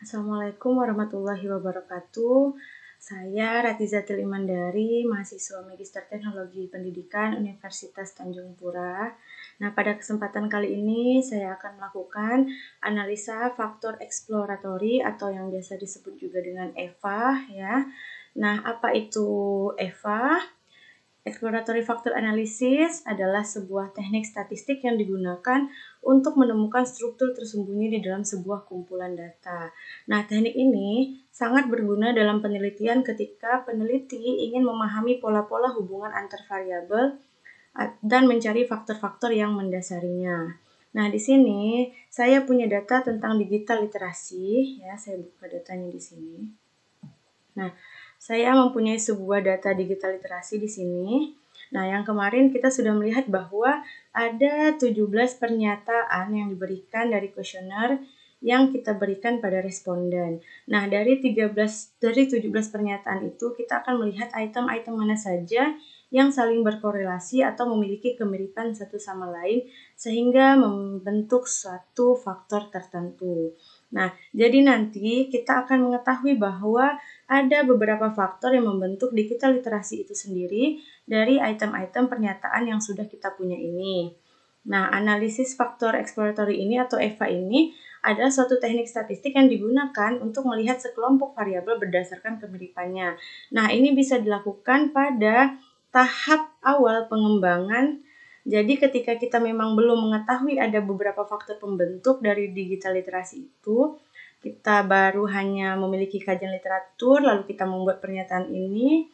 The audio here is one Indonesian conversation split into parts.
Assalamualaikum warahmatullahi wabarakatuh. Saya Ratizatil Imandari, mahasiswa Magister Teknologi Pendidikan Universitas Tanjung Pura. Nah, pada kesempatan kali ini saya akan melakukan analisa faktor eksploratori atau yang biasa disebut juga dengan EVA ya. Nah, apa itu EVA? Exploratory Factor Analysis adalah sebuah teknik statistik yang digunakan untuk menemukan struktur tersembunyi di dalam sebuah kumpulan data. Nah, teknik ini sangat berguna dalam penelitian ketika peneliti ingin memahami pola-pola hubungan antar variabel dan mencari faktor-faktor yang mendasarinya. Nah, di sini saya punya data tentang digital literasi, ya, saya buka datanya di sini. Nah, saya mempunyai sebuah data digital literasi di sini. Nah, yang kemarin kita sudah melihat bahwa ada 17 pernyataan yang diberikan dari kuesioner yang kita berikan pada responden. Nah, dari 17 pernyataan itu kita akan melihat item-item mana saja yang saling berkorelasi atau memiliki kemiripan satu sama lain sehingga membentuk suatu faktor tertentu. Nah, jadi nanti kita akan mengetahui bahwa ada beberapa faktor yang membentuk digital literasi itu sendiri dari item-item pernyataan yang sudah kita punya ini. Nah, analisis faktor exploratory ini atau EVA ini adalah suatu teknik statistik yang digunakan untuk melihat sekelompok variabel berdasarkan kemiripannya. Nah, ini bisa dilakukan pada tahap awal pengembangan. Jadi ketika kita memang belum mengetahui ada beberapa faktor pembentuk dari digital literasi itu, kita baru hanya memiliki kajian literatur, lalu kita membuat pernyataan ini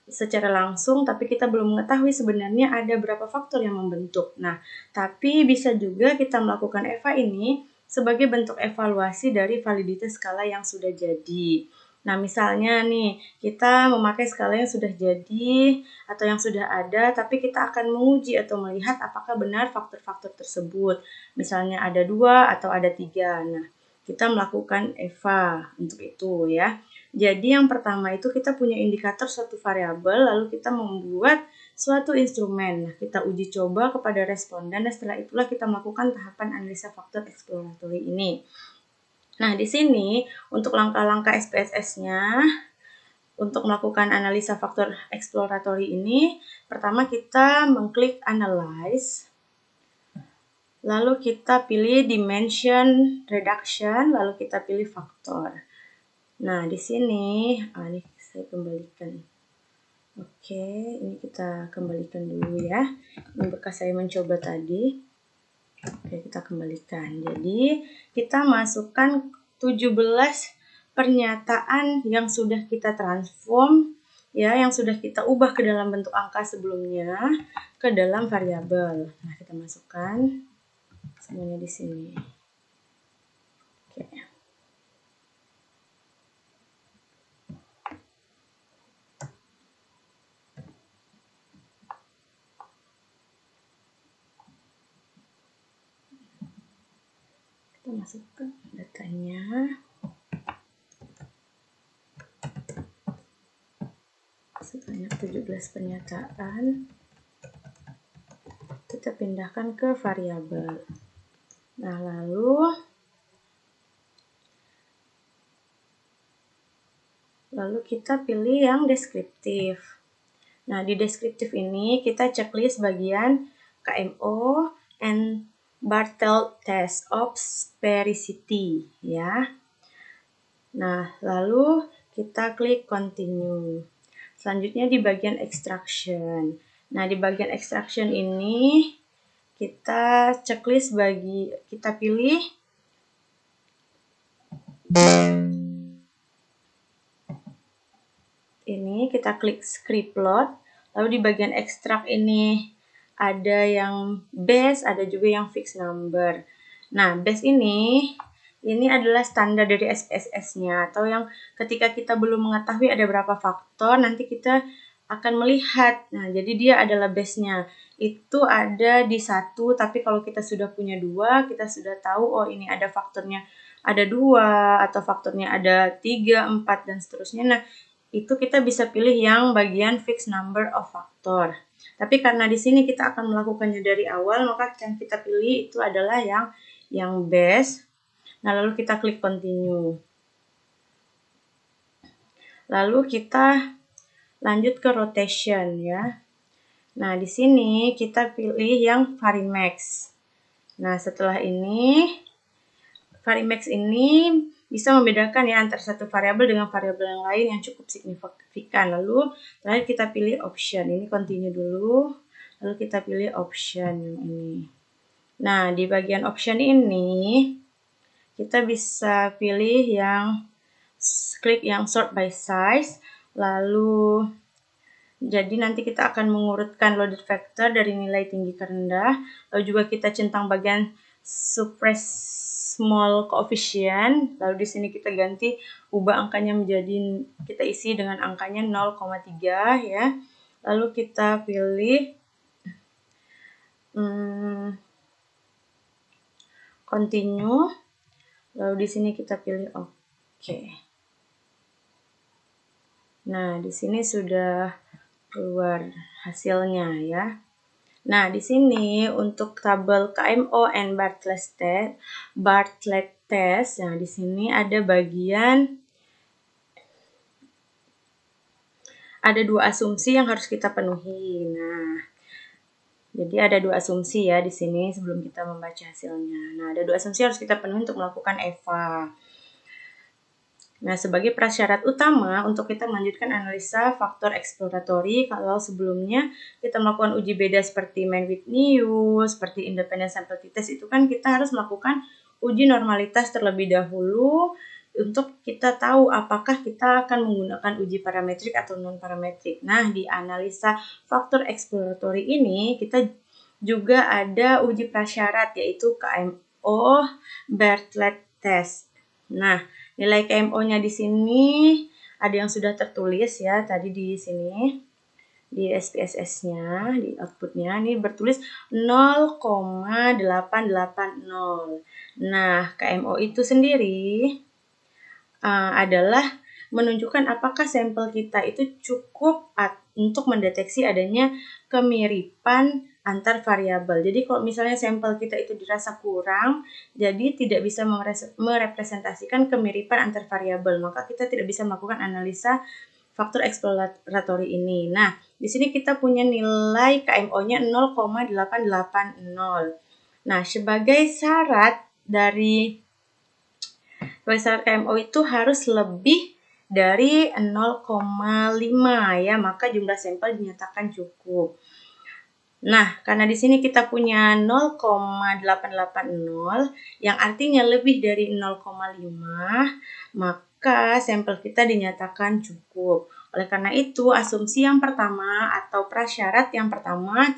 secara langsung, tapi kita belum mengetahui sebenarnya ada berapa faktor yang membentuk. Nah, tapi bisa juga kita melakukan EVA ini sebagai bentuk evaluasi dari validitas skala yang sudah jadi. Nah, misalnya nih, kita memakai skala yang sudah jadi atau yang sudah ada, tapi kita akan menguji atau melihat apakah benar faktor-faktor tersebut. Misalnya ada 2 atau ada 3. Nah, kita melakukan EVA untuk itu ya. Jadi yang pertama itu kita punya indikator suatu variabel, lalu kita membuat suatu instrumen. Nah, kita uji coba kepada responden dan setelah itulah kita melakukan tahapan analisa faktor exploratory ini. Nah, di sini untuk langkah-langkah SPSS-nya, untuk melakukan analisa faktor exploratory ini, pertama kita mengklik Analyze, lalu kita pilih Dimension Reduction, lalu kita pilih Faktor. Nah, di sini, ini saya kembalikan. Oke, ini kita kembalikan dulu ya. Ini bekas saya mencoba tadi. Oke, kita kembalikan. Jadi, kita masukkan 17 pernyataan yang sudah kita transform, ya, yang sudah kita ubah ke dalam bentuk angka sebelumnya ke dalam variabel. Nah, kita masukkan semuanya di sini. Oke. Kita masukkan datanya. Sebanyak 17 pernyataan. Kita pindahkan ke variabel. Nah, lalu kita pilih yang deskriptif. Nah, di deskriptif ini kita checklist bagian KMO and Bartlett Test of Sphericity ya. Nah, lalu kita klik continue. Selanjutnya di bagian extraction. Nah, di bagian extraction ini kita checklist kita pilih ini, kita klik script plot. Lalu di bagian extract ini ada yang base, ada juga yang fixed number. Nah, base ini adalah standar dari SPSS-nya atau yang ketika kita belum mengetahui ada berapa faktor, nanti kita akan melihat. Nah, jadi dia adalah base-nya. Itu ada di 1, tapi kalau kita sudah punya 2, kita sudah tahu oh ini ada faktornya ada 2 atau faktornya ada 3, 4 dan seterusnya. Nah, itu kita bisa pilih yang bagian fixed number of factor. Tapi karena di sini kita akan melakukannya dari awal, maka yang kita pilih itu adalah yang base. Nah, lalu kita klik continue. Lalu kita lanjut ke rotation ya. Nah, di sini kita pilih yang Varimax. Nah, setelah ini Varimax ini bisa membedakan ya antara satu variabel dengan variabel yang lain yang cukup signifikan. Lalu terakhir kita pilih option. Ini continue dulu. Lalu kita pilih option yang ini. Nah, di bagian option ini kita bisa pilih yang klik yang sort by size. Lalu jadi nanti kita akan mengurutkan loaded factor dari nilai tinggi ke rendah. Lalu juga kita centang bagian suppress small coefficient. Lalu di sini kita ganti ubah angkanya menjadi, kita isi dengan angkanya 0,3 ya. Lalu kita pilih continue. Lalu di sini kita pilih oke. Nah, di sini sudah keluar hasilnya ya. Nah, di sini untuk tabel KMO and Bartlett test, nah di sini ada bagian ada 2 asumsi yang harus kita penuhi. Nah, jadi ada 2 asumsi ya di sini sebelum kita membaca hasilnya. Nah, ada 2 asumsi yang harus kita penuhi untuk melakukan EVA. Nah, sebagai prasyarat utama untuk kita melanjutkan analisa faktor eksploratory, kalau sebelumnya kita melakukan uji beda seperti Mann-Whitney, seperti independent sample t-test, itu kan kita harus melakukan uji normalitas terlebih dahulu untuk kita tahu apakah kita akan menggunakan uji parametrik atau non-parametrik. Nah, di analisa faktor eksploratory ini kita juga ada uji prasyarat yaitu KMO Bartlett test. Nah, nilai KMO-nya di sini ada yang sudah tertulis ya tadi di sini di SPSS-nya, di output-nya ini bertulis 0,880. Nah, KMO itu sendiri adalah menunjukkan apakah sampel kita itu cukup untuk mendeteksi adanya kemiripan antar variabel. Jadi kalau misalnya sampel kita itu dirasa kurang, jadi tidak bisa merepresentasikan kemiripan antar variabel, maka kita tidak bisa melakukan analisa faktor eksploratory ini. Nah, di sini kita punya nilai KMO-nya 0,880. Nah, sebagai syarat KMO itu harus lebih dari 0,5 ya, maka jumlah sampel dinyatakan cukup. Nah, karena di sini kita punya 0,880 yang artinya lebih dari 0,5, maka sampel kita dinyatakan cukup. Oleh karena itu, asumsi yang pertama atau prasyarat yang pertama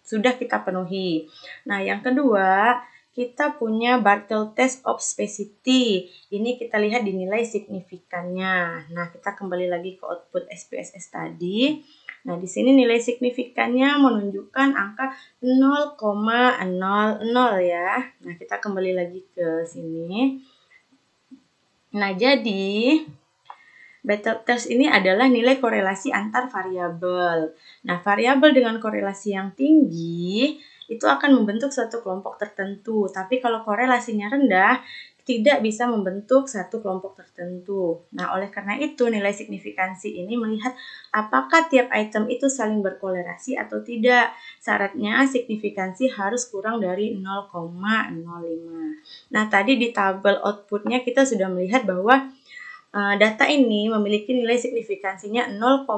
sudah kita penuhi. Nah, yang kedua, kita punya Bartlett test of specificity. Ini kita lihat di nilai signifikannya. Nah, kita kembali lagi ke output SPSS tadi. Nah, di sini nilai signifikannya menunjukkan angka 0,00 ya. Nah, kita kembali lagi ke sini. Nah, jadi Bartlett test ini adalah nilai korelasi antar variabel. Nah, variabel dengan korelasi yang tinggi itu akan membentuk suatu kelompok tertentu. Tapi kalau korelasinya rendah, tidak bisa membentuk satu kelompok tertentu. Nah, oleh karena itu nilai signifikansi ini melihat apakah tiap item itu saling berkorelasi atau tidak. Syaratnya signifikansi harus kurang dari 0,05. Nah, tadi di tabel outputnya kita sudah melihat bahwa data ini memiliki nilai signifikansinya 0,000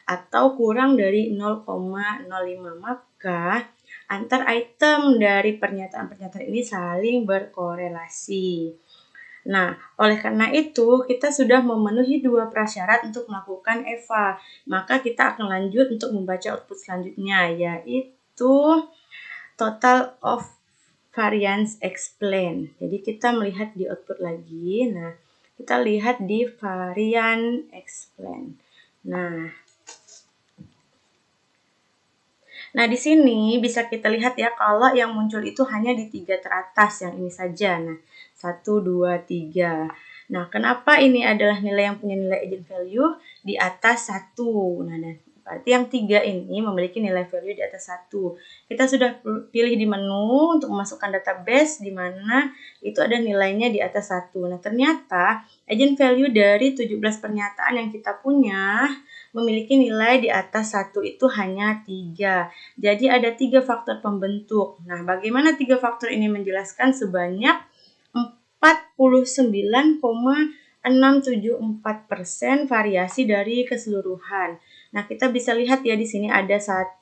atau kurang dari 0,05. Maka antar item dari pernyataan-pernyataan ini saling berkorelasi. Nah, oleh karena itu kita sudah memenuhi 2 prasyarat untuk melakukan EVA. Maka kita akan lanjut untuk membaca output selanjutnya, yaitu total of variance explain. Jadi kita melihat di output lagi. Nah, kita lihat di variance explain. Nah, di sini bisa kita lihat ya kalau yang muncul itu hanya di 3 teratas yang ini saja. Nah, 1, 2, 3. Nah, kenapa ini adalah nilai yang punya nilai eigenvalue di atas 1? Nah, Berarti yang 3 ini memiliki nilai value di atas 1. Kita sudah pilih di menu untuk memasukkan database di mana itu ada nilainya di atas 1. Nah, ternyata agent value dari 17 pernyataan yang kita punya memiliki nilai di atas 1 itu hanya 3. Jadi ada 3 faktor pembentuk. Nah, bagaimana 3 faktor ini menjelaskan sebanyak 49,674% variasi dari keseluruhan. Nah, kita bisa lihat ya di sini ada 1,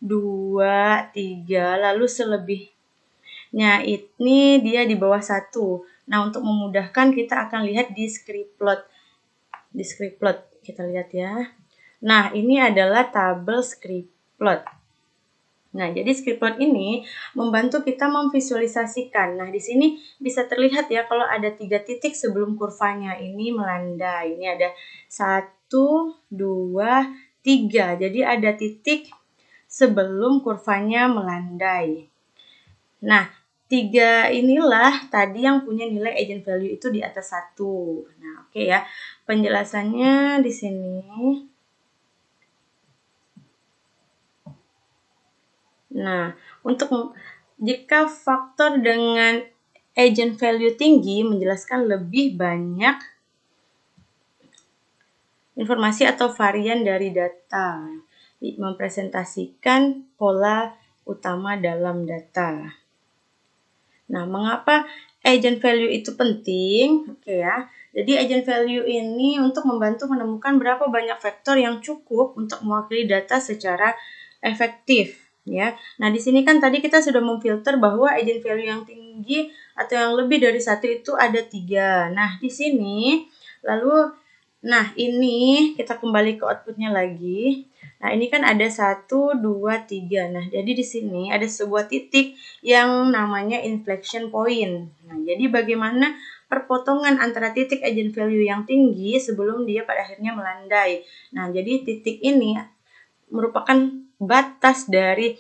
2, 3, lalu selebihnya ini dia di bawah 1. Nah, untuk memudahkan kita akan lihat di script plot. Di script plot kita lihat ya. Nah, ini adalah tabel script plot. Nah, jadi script plot ini membantu kita memvisualisasikan. Nah, di sini bisa terlihat ya kalau ada 3 titik sebelum kurvanya ini melandai. Ini ada 1, 2, 3. Jadi ada titik sebelum kurvanya melandai. Nah, 3 inilah tadi yang punya nilai agent value itu di atas 1. Nah, oke ya. Penjelasannya di sini. Nah, untuk jika faktor dengan agent value tinggi menjelaskan lebih banyak informasi atau varian dari data, mempresentasikan pola utama dalam data. Nah, mengapa agent value itu penting? Oke ya. Jadi agent value ini untuk membantu menemukan berapa banyak vektor yang cukup untuk mewakili data secara efektif, ya. Nah, di sini kan tadi kita sudah memfilter bahwa agent value yang tinggi atau yang lebih dari 1 itu ada 3. Nah, di sini lalu ini kita kembali ke outputnya lagi. Nah, ini kan ada 1, 2, 3. Nah, jadi di sini ada sebuah titik yang namanya inflection point. Nah, jadi bagaimana perpotongan antara titik agent value yang tinggi sebelum dia pada akhirnya melandai. Nah, jadi titik ini merupakan batas dari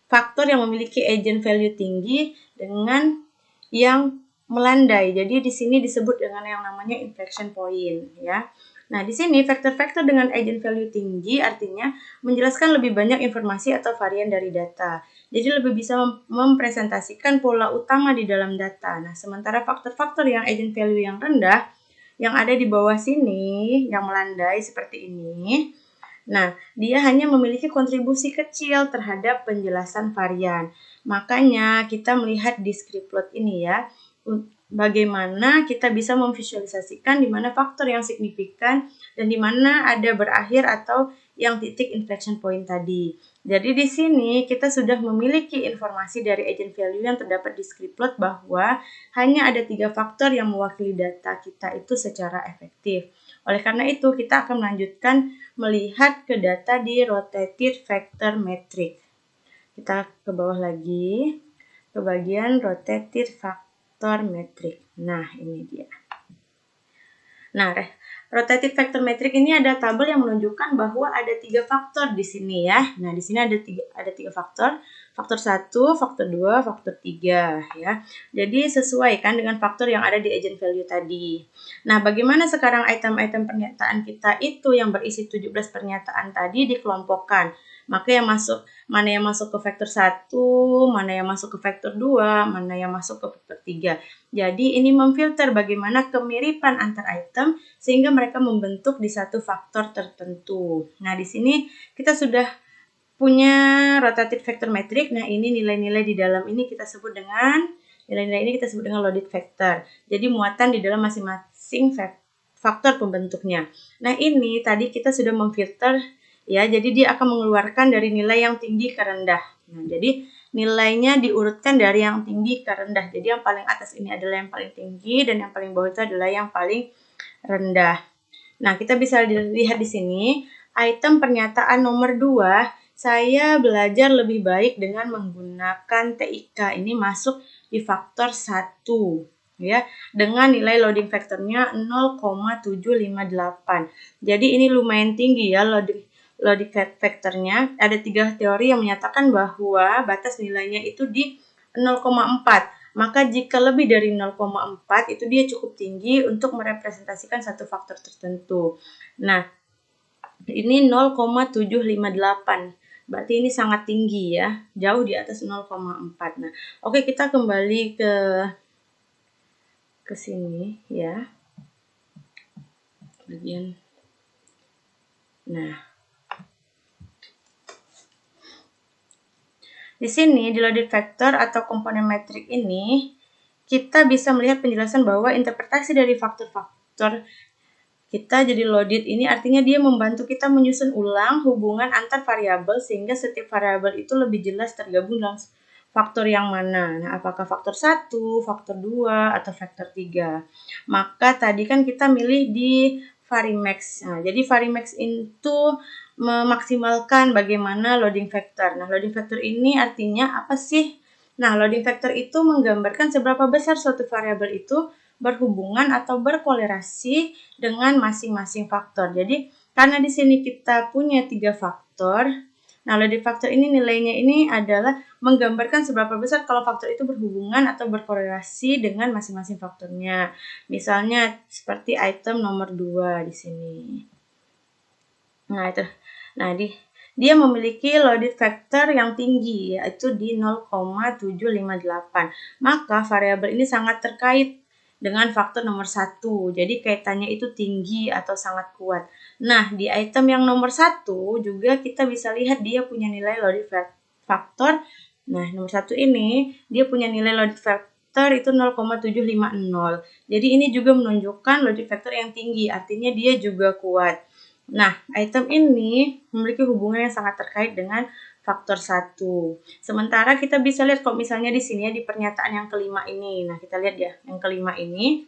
faktor yang memiliki agent value tinggi dengan yang melandai. Jadi di sini disebut dengan yang namanya inflection point, ya. Nah, di sini vektor-vektor dengan agent value tinggi artinya menjelaskan lebih banyak informasi atau varian dari data. Jadi lebih bisa mempresentasikan pola utama di dalam data. Nah, sementara faktor-faktor yang agent value yang rendah yang ada di bawah sini, yang melandai seperti ini. Nah, dia hanya memiliki kontribusi kecil terhadap penjelasan varian. Makanya kita melihat di script plot ini ya, bagaimana kita bisa memvisualisasikan di mana faktor yang signifikan dan di mana ada berakhir atau yang titik inflection point tadi. Jadi di sini kita sudah memiliki informasi dari agent value yang terdapat di script plot bahwa hanya ada 3 faktor yang mewakili data kita itu secara efektif. Oleh karena itu, kita akan melanjutkan melihat ke data di rotated vector matrix. Kita ke bawah lagi, ke bagian rotated vector matrix. Nah, ini dia. Nah, rotated vector matrix ini ada tabel yang menunjukkan bahwa ada 3 faktor di sini ya. Nah, di sini ada 3 faktor. Faktor 1, faktor 2, faktor 3 ya. Jadi sesuai kan dengan faktor yang ada di agent value tadi. Nah, bagaimana sekarang item-item pernyataan kita itu yang berisi 17 pernyataan tadi dikelompokkan? Maka mana yang masuk ke vektor 1, mana yang masuk ke vektor 2, mana yang masuk ke vektor 3. Jadi ini memfilter bagaimana kemiripan antar item sehingga mereka membentuk di satu faktor tertentu. Nah, di sini kita sudah punya rotated vector matrix. Nah, ini nilai-nilai di dalam ini kita sebut dengan loaded vector. Jadi muatan di dalam masing-masing faktor pembentuknya. Nah, ini tadi kita sudah memfilter ya. Jadi dia akan mengeluarkan dari nilai yang tinggi ke rendah. Nah, jadi nilainya diurutkan dari yang tinggi ke rendah. Jadi yang paling atas ini adalah yang paling tinggi dan yang paling bawah itu adalah yang paling rendah. Nah, kita bisa lihat di sini item pernyataan nomor 2. Saya belajar lebih baik dengan menggunakan TIK. Ini masuk di faktor 1 ya, dengan nilai loading vektornya 0,758. Jadi ini lumayan tinggi ya loading vektornya. Ada 3 teori yang menyatakan bahwa batas nilainya itu di 0,4. Maka jika lebih dari 0,4 itu dia cukup tinggi untuk merepresentasikan satu faktor tertentu. Nah, Ini 0,758. Berarti ini sangat tinggi ya, jauh di atas 0,4. Nah, oke, kita kembali ke sini ya. Bagian. Nah, di sini di loaded vector atau komponen metrik ini kita bisa melihat penjelasan bahwa interpretasi dari faktor-faktor kita jadi loaded ini artinya dia membantu kita menyusun ulang hubungan antar variabel sehingga setiap variabel itu lebih jelas tergabung dalam faktor yang mana. Nah, apakah faktor 1, faktor 2, atau faktor 3. Maka tadi kan kita milih di Varimax. Nah, jadi Varimax itu memaksimalkan bagaimana loading factor. Nah, loading factor ini artinya apa sih? Nah, loading factor itu menggambarkan seberapa besar suatu variabel itu berhubungan atau berkolerasi dengan masing-masing faktor. Jadi, karena di sini kita punya 3 faktor, nah loading factor ini nilainya ini adalah menggambarkan seberapa besar kalau faktor itu berhubungan atau berkorelasi dengan masing-masing faktornya. Misalnya seperti item nomor 2 di sini. Nah, itu. Nah, dia memiliki loaded factor yang tinggi, yaitu di 0,758. Maka variabel ini sangat terkait dengan faktor nomor 1. Jadi kaitannya itu tinggi atau sangat kuat. Nah, di item yang nomor 1 juga kita bisa lihat dia punya nilai loaded factor. Nah, nomor 1 ini dia punya nilai loaded factor itu 0,750. Jadi ini juga menunjukkan loaded factor yang tinggi, artinya dia juga kuat. Nah, item ini memiliki hubungan yang sangat terkait dengan faktor 1. Sementara kita bisa lihat kalau misalnya di sini ya di pernyataan yang kelima ini. Nah, kita lihat ya, yang kelima ini.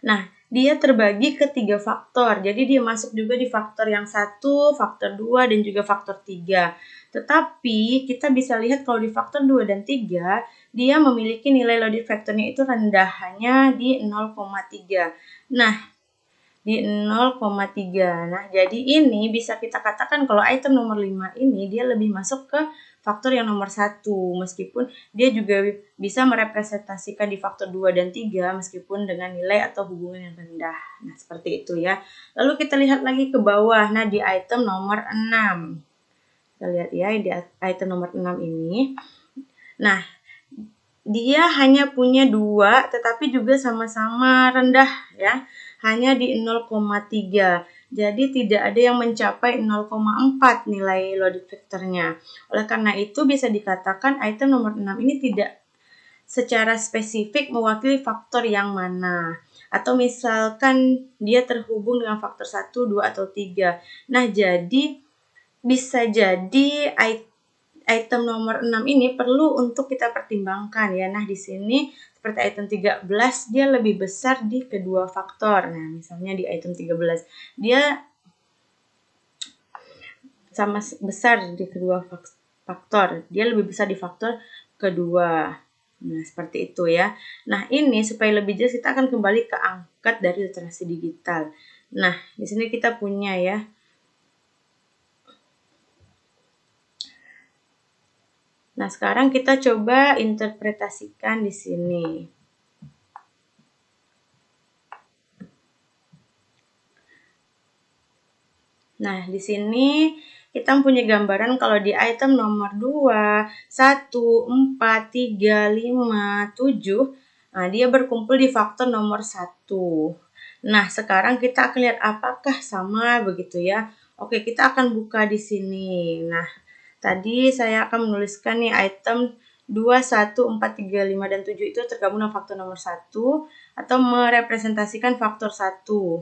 Nah, dia terbagi ke 3 faktor. Jadi dia masuk juga di faktor yang 1, faktor 2, dan juga faktor 3. Tetapi kita bisa lihat kalau di faktor 2 dan 3, dia memiliki nilai loaded factornya itu rendah, hanya di 0,3. Nah, di 0,3. Nah, jadi ini bisa kita katakan kalau item nomor 5 ini dia lebih masuk ke faktor yang nomor 1, meskipun dia juga bisa merepresentasikan di faktor 2 dan 3 meskipun dengan nilai atau hubungan yang rendah. Nah, seperti itu ya. Lalu kita lihat lagi ke bawah. Nah, di item nomor 6. Kita lihat ya, di item nomor 6 ini. Nah, dia hanya punya 2 tetapi juga sama-sama rendah ya. Hanya di 0,3. Jadi tidak ada yang mencapai 0,4 nilai loaded factornya. Oleh karena itu bisa dikatakan item nomor 6 ini tidak secara spesifik mewakili faktor yang mana. Atau misalkan dia terhubung dengan faktor 1, 2, atau 3. Nah, jadi bisa jadi item nomor 6 ini perlu untuk kita pertimbangkan ya. Nah, di sini seperti item 13 dia lebih besar di kedua faktor. Nah, misalnya di item 13 dia sama besar di kedua faktor. Dia lebih besar di faktor kedua. Nah, seperti itu ya. Nah, ini supaya lebih jelas kita akan kembali ke angkat dari literasi digital. Nah, di sini kita punya ya. Nah, sekarang kita coba interpretasikan di sini. Nah, di sini kita punya gambaran kalau di item nomor 2, 1, 4, 3, 5, 7, nah dia berkumpul di faktor nomor 1. Nah, sekarang kita akan lihat apakah sama begitu ya. Oke, kita akan buka di sini. Nah, tadi saya akan menuliskan nih item 2, 1, 4, 3, 5, dan 7 itu tergabung dengan faktor nomor 1 atau merepresentasikan faktor 1.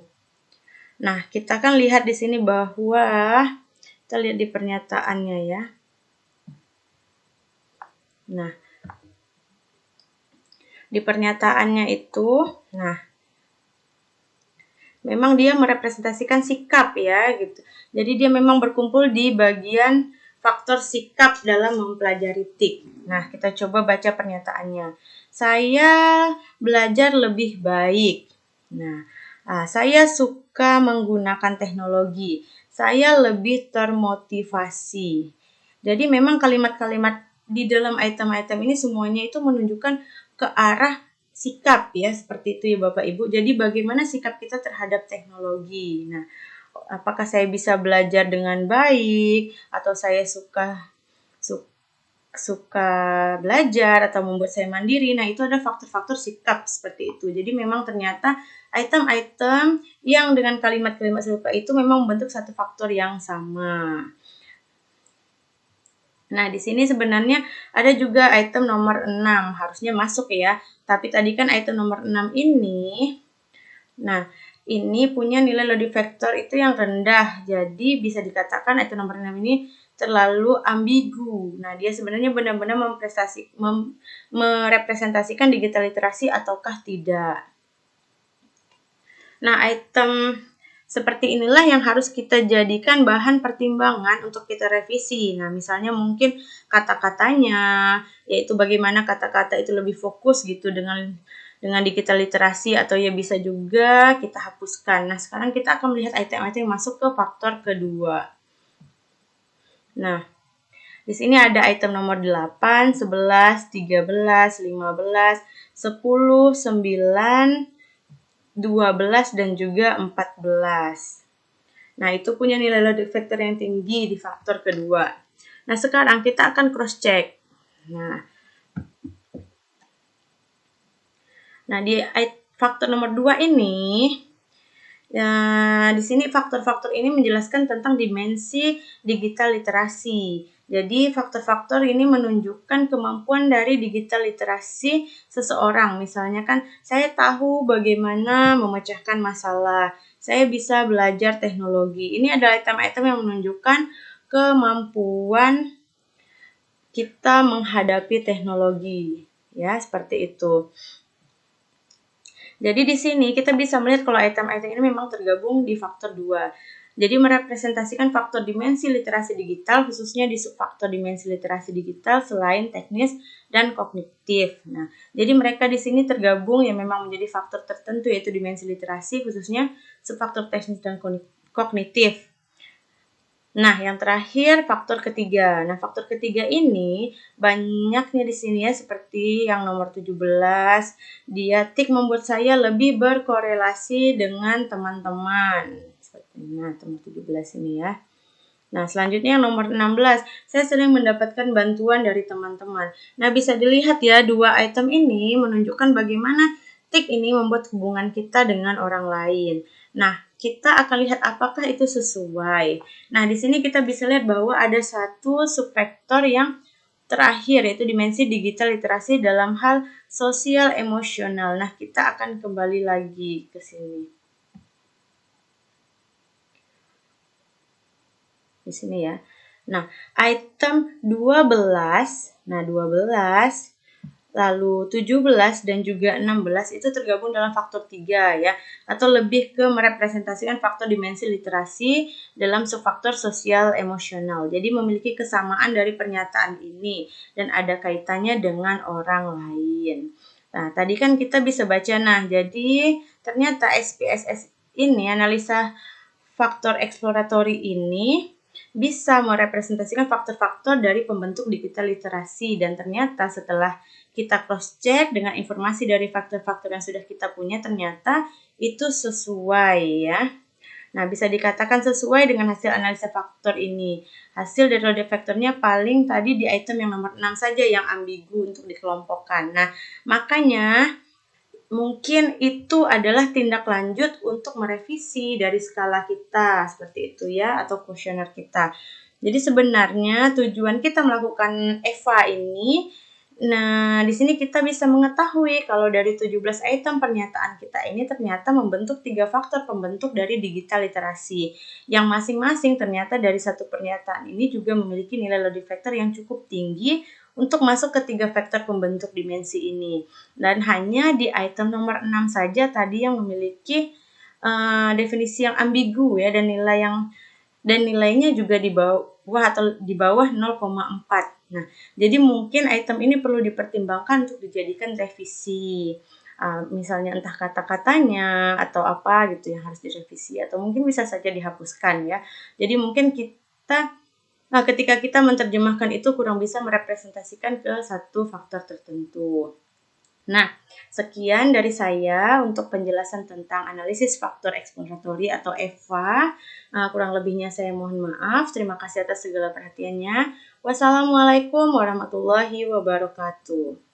Nah, kita kan lihat di sini bahwa kita lihat di pernyataannya ya. Nah, di pernyataannya itu, nah, memang dia merepresentasikan sikap ya gitu. Jadi dia memang berkumpul di bagian faktor sikap dalam mempelajari TIK. Nah, kita coba baca pernyataannya. Saya belajar lebih baik. Nah, saya suka menggunakan teknologi. Saya lebih termotivasi. Jadi memang kalimat-kalimat di dalam item-item ini semuanya itu menunjukkan ke arah sikap ya, seperti itu ya Bapak Ibu. Jadi bagaimana sikap kita terhadap teknologi. Nah, apakah saya bisa belajar dengan baik, atau saya suka belajar atau membuat saya mandiri. Nah, itu ada faktor-faktor sikap seperti itu. Jadi memang ternyata item-item yang dengan kalimat-kalimat serupa itu memang membentuk satu faktor yang sama. Nah, di sini sebenarnya ada juga item nomor 6, harusnya masuk ya. Tapi tadi kan item nomor 6 ini, nah, ini punya nilai loading factor itu yang rendah. Jadi bisa dikatakan item nomor 6 ini terlalu ambigu. Nah, dia sebenarnya benar-benar merepresentasikan digital literasi ataukah tidak. Nah, item seperti inilah yang harus kita jadikan bahan pertimbangan untuk kita revisi. Nah, misalnya mungkin kata-katanya, yaitu bagaimana kata-kata itu lebih fokus gitu dengan digital literasi, atau ya bisa juga kita hapuskan. Nah, sekarang kita akan melihat item-item yang masuk ke faktor kedua. Nah, di sini ada item nomor 8, 11, 13, 15, 10, 9, 12, dan juga 14. Nah, itu punya nilai loading factor yang tinggi di faktor kedua. Nah, sekarang kita akan cross-check. Nah, di faktor nomor 2 ini, ya, di sini faktor-faktor ini menjelaskan tentang dimensi digital literasi. Jadi, faktor-faktor ini menunjukkan kemampuan dari digital literasi seseorang. Misalnya kan, saya tahu bagaimana memecahkan masalah. Saya bisa belajar teknologi. Ini adalah item-item yang menunjukkan kemampuan kita menghadapi teknologi. Ya, seperti itu. Jadi di sini kita bisa melihat kalau item-item ini memang tergabung di faktor 2. Jadi merepresentasikan faktor dimensi literasi digital, khususnya di subfaktor dimensi literasi digital selain teknis dan kognitif. Nah, jadi mereka di sini tergabung yang memang menjadi faktor tertentu, yaitu dimensi literasi, khususnya subfaktor teknis dan kognitif. Nah, yang terakhir faktor ketiga. Nah, faktor ketiga ini banyaknya di sini ya, seperti yang nomor 17, dia tik membuat saya lebih berkorelasi dengan teman-teman. Seperti nah, nomor 17 ini ya. Nah, selanjutnya yang nomor 16, saya sering mendapatkan bantuan dari teman-teman. Nah, bisa dilihat ya, dua item ini menunjukkan bagaimana tik ini membuat hubungan kita dengan orang lain. Nah, kita akan lihat apakah itu sesuai. Nah, di sini kita bisa lihat bahwa ada satu subfaktor yang terakhir, yaitu dimensi digital literasi dalam hal sosial emosional. Nah, kita akan kembali lagi ke sini. Di sini ya. Nah, item 12, nah 12, lalu 17 dan juga 16 itu tergabung dalam faktor 3 ya, atau lebih ke merepresentasikan faktor dimensi literasi dalam subfaktor sosial emosional. Jadi memiliki kesamaan dari pernyataan ini dan ada kaitannya dengan orang lain. Nah, tadi kan kita bisa baca, nah jadi ternyata SPSS ini, analisa faktor eksploratory ini, bisa merepresentasikan faktor-faktor dari pembentuk digital literasi, dan ternyata setelah kita cross-check dengan informasi dari faktor-faktor yang sudah kita punya, ternyata itu sesuai ya. Nah, bisa dikatakan sesuai dengan hasil analisa faktor ini. Hasil dari loading faktornya paling tadi di item yang nomor 6 saja yang ambigu untuk dikelompokkan. Nah, makanya mungkin itu adalah tindak lanjut untuk merevisi dari skala kita, seperti itu ya, atau kuesioner kita. Jadi sebenarnya tujuan kita melakukan EVA ini, nah di sini kita bisa mengetahui kalau dari 17 item pernyataan kita ini ternyata membentuk 3 faktor pembentuk dari digital literasi, yang masing-masing ternyata dari satu pernyataan ini juga memiliki nilai loading factor yang cukup tinggi untuk masuk ke 3 faktor pembentuk dimensi ini. Dan hanya di item nomor 6 saja tadi yang memiliki definisi yang ambigu ya, dan nilainya juga di bawah 0,4. Nah, jadi mungkin item ini perlu dipertimbangkan untuk dijadikan revisi. Misalnya entah kata-katanya atau apa gitu yang harus direvisi, atau mungkin bisa saja dihapuskan ya. Jadi mungkin ketika kita menerjemahkan itu kurang bisa merepresentasikan ke satu faktor tertentu. Nah, sekian dari saya untuk penjelasan tentang analisis faktor eksploratory atau EFA. Kurang lebihnya saya mohon maaf. Terima kasih atas segala perhatiannya. Wassalamualaikum warahmatullahi wabarakatuh.